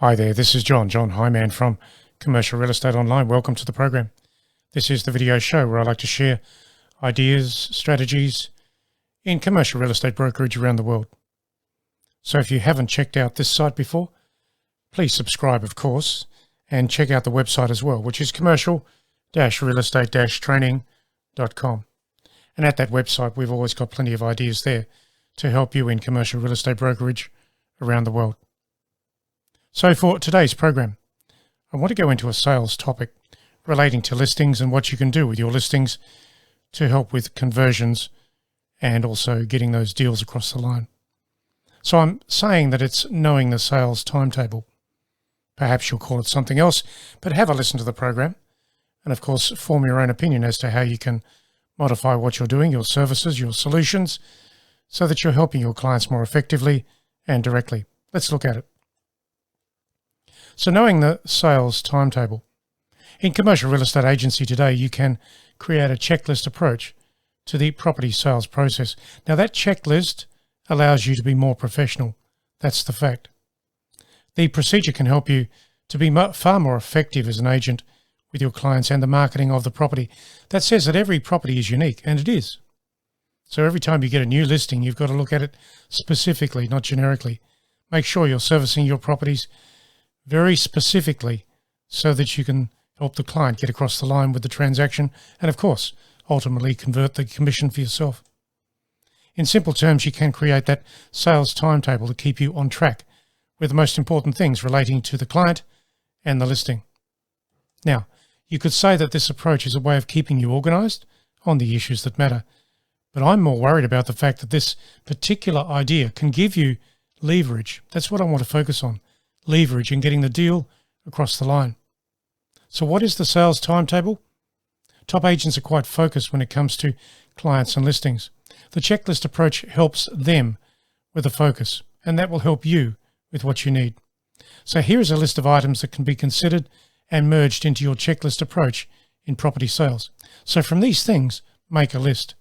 Hi there, this is John Hyman from Commercial Real Estate Online. Welcome to the program. This is the video show where I like to share ideas, strategies in commercial real estate brokerage around the world. So if you haven't checked out this site before, please subscribe, of course, and check out the website as well, which is commercial-real-estate-training.com. And at that website, we've always got plenty of ideas there to help you in commercial real estate brokerage around the world. So for today's program, I want to go into a sales topic relating to listings and what you can do with your listings to help with conversions and also getting those deals across the line. So I'm saying that it's knowing the sales timetable. Perhaps you'll call it something else, but have a listen to the program and of course form your own opinion as to how you can modify what you're doing, your services, your solutions, so that you're helping your clients more effectively and directly. Let's look at it. So knowing the sales timetable. In commercial real estate agency today, you can create a checklist approach to the property sales process. Now that checklist allows you to be more professional. That's the fact. The procedure can help you to be far more effective as an agent with your clients and the marketing of the property. That says that every property is unique, and it is. So every time you get a new listing, you've got to look at it specifically, not generically. Make sure you're servicing your properties very specifically so that you can help the client get across the line with the transaction and, of course, ultimately convert the commission for yourself. In simple terms, you can create that sales timetable to keep you on track with the most important things relating to the client and the listing. Now, you could say that this approach is a way of keeping you organized on the issues that matter, but I'm more worried about the fact that this particular idea can give you leverage. That's what I want to focus on. Leverage in getting the deal across the line. So what is the sales timetable? Top agents are quite focused when it comes to clients and listings. The checklist approach helps them with a focus, and that will help you with what you need. So here is a list of items that can be considered and merged into your checklist approach in property sales. So from these things, make a list.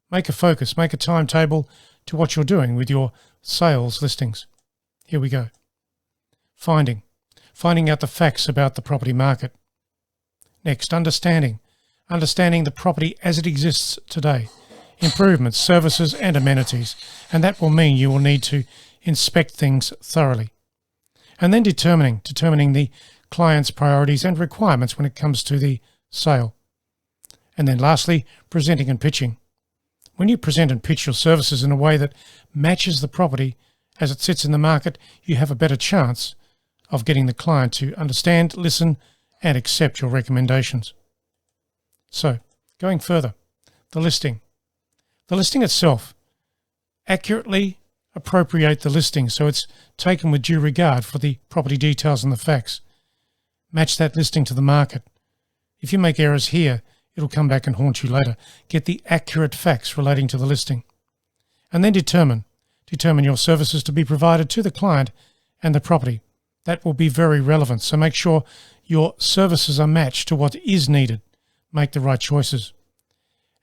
Make a focus, make a timetable to what you're doing with your sales listings. Here we go. Finding out the facts about the property market. Next, understanding the property as it exists today, improvements, services and amenities, and that will mean you will need to inspect things thoroughly. And then determining the client's priorities and requirements when it comes to the sale. And then lastly, presenting and pitching. When you present and pitch your services in a way that matches the property as it sits in the market, you have a better chance of getting the client to understand, listen, and accept your recommendations. So, going further, the listing. The listing itself, accurately appropriate the listing so it's taken with due regard for the property details and the facts. Match that listing to the market. If you make errors here, it'll come back and haunt you later. Get the accurate facts relating to the listing. And then determine your services to be provided to the client and the property. That will be very relevant. So make sure your services are matched to what is needed. Make the right choices.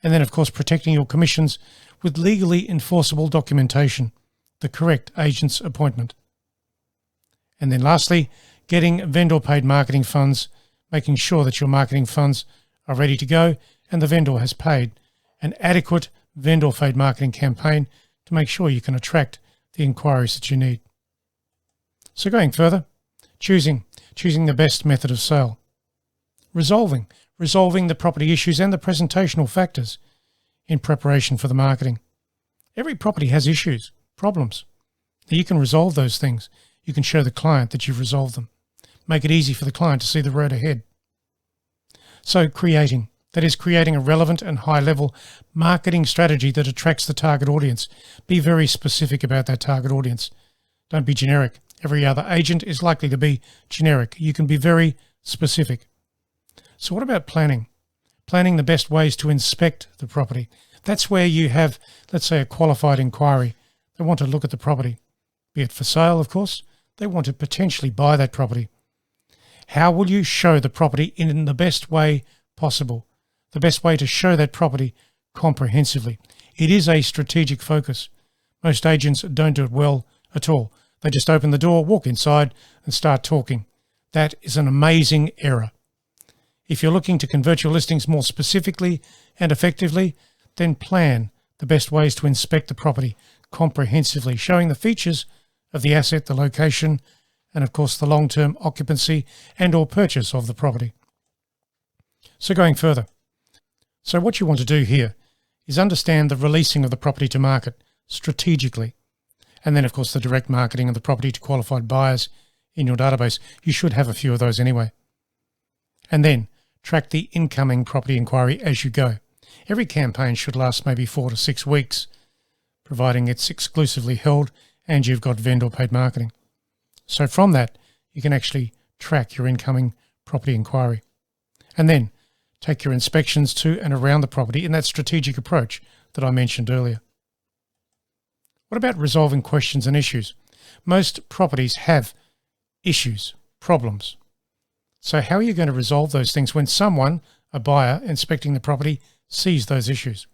And then, of course, protecting your commissions with legally enforceable documentation, the correct agent's appointment. And then lastly, getting vendor-paid marketing funds, making sure that your marketing funds are ready to go and the vendor has paid an adequate vendor-paid marketing campaign to make sure you can attract the inquiries that you need. So going further, choosing the best method of sale. Resolving the property issues and the presentational factors in preparation for the marketing. Every property has issues, problems. Now you can resolve those things. You can show the client that you've resolved them. Make it easy for the client to see the road ahead. So creating a relevant and high-level marketing strategy that attracts the target audience. Be very specific about that target audience. Don't be generic. Every other agent is likely to be generic. You can be very specific. So what about planning? Planning the best ways to inspect the property. That's where you have, let's say, a qualified inquiry. They want to look at the property, be it for sale, of course. They want to potentially buy that property. How will you show the property in the best way possible? The best way to show that property comprehensively. It is a strategic focus. Most agents don't do it well at all. They just open the door, walk inside and start talking. That is an amazing error. If you're looking to convert your listings more specifically and effectively, then plan the best ways to inspect the property comprehensively, showing the features of the asset, the location, and of course the long-term occupancy and or purchase of the property. So going further, so what you want to do here is understand the releasing of the property to market strategically, and then of course the direct marketing of the property to qualified buyers in your database. You should have a few of those anyway. And then track the incoming property inquiry as you go. Every campaign should last maybe 4 to 6 weeks, providing it's exclusively held and you've got vendor paid marketing. So from that, you can actually track your incoming property inquiry. And then take your inspections to and around the property in that strategic approach that I mentioned earlier. What about resolving questions and issues? Most properties have issues, problems. So how are you going to resolve those things when someone, a buyer inspecting the property, sees those issues?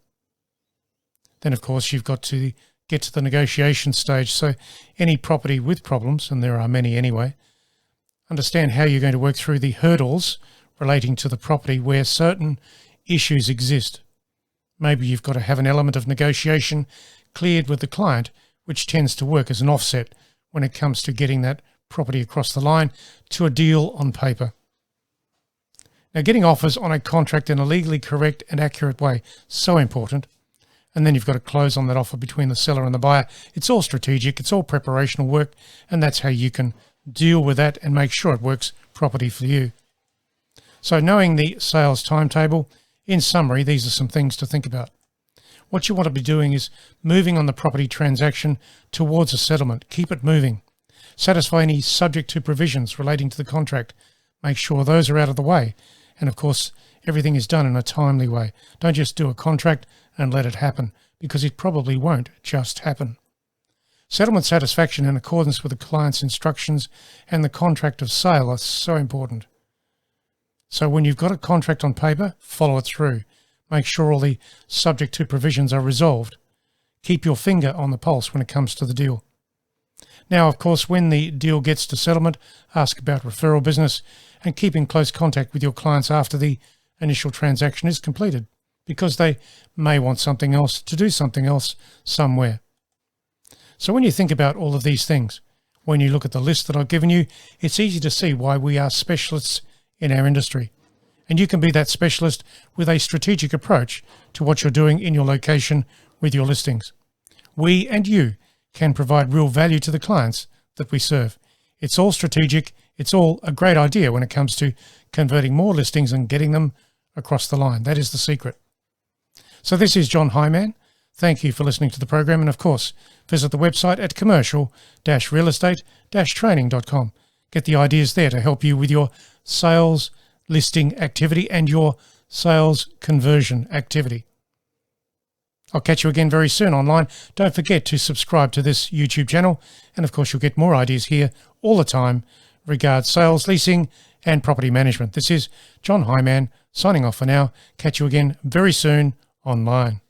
Then of course you've got to get to the negotiation stage. So any property with problems, and there are many anyway, understand how you're going to work through the hurdles relating to the property where certain issues exist. Maybe you've got to have an element of negotiation cleared with the client, which tends to work as an offset when it comes to getting that property across the line to a deal on paper. Now, getting offers on a contract in a legally correct and accurate way, so important. And then you've got to close on that offer between the seller and the buyer. It's all strategic, it's all preparational work, and that's how you can deal with that and make sure it works properly for you. So knowing the sales timetable, in summary, these are some things to think about. What you want to be doing is moving on the property transaction towards a settlement. Keep it moving. Satisfy any subject to provisions relating to the contract. Make sure those are out of the way. And of course, everything is done in a timely way. Don't just do a contract and let it happen, because it probably won't just happen. Settlement satisfaction in accordance with the client's instructions and the contract of sale are so important. So when you've got a contract on paper, follow it through. Make sure all the subject to provisions are resolved. Keep your finger on the pulse when it comes to the deal. Now, of course, when the deal gets to settlement, ask about referral business and keep in close contact with your clients after the initial transaction is completed, because they may want something else to do something else somewhere. So when you think about all of these things, when you look at the list that I've given you, it's easy to see why we are specialists in our industry. And you can be that specialist with a strategic approach to what you're doing in your location with your listings. We and you can provide real value to the clients that we serve. It's all strategic. It's all a great idea when it comes to converting more listings and getting them across the line. That is the secret. So this is John Hyman. Thank you for listening to the program. And of course, visit the website at commercial-realestate-training.com. Get the ideas there to help you with your sales listing activity and your sales conversion activity. I'll catch you again very soon online. Don't forget to subscribe to this YouTube channel. And of course, you'll get more ideas here all the time regarding sales, leasing, and property management. This is John Hyman signing off for now. Catch you again very soon online.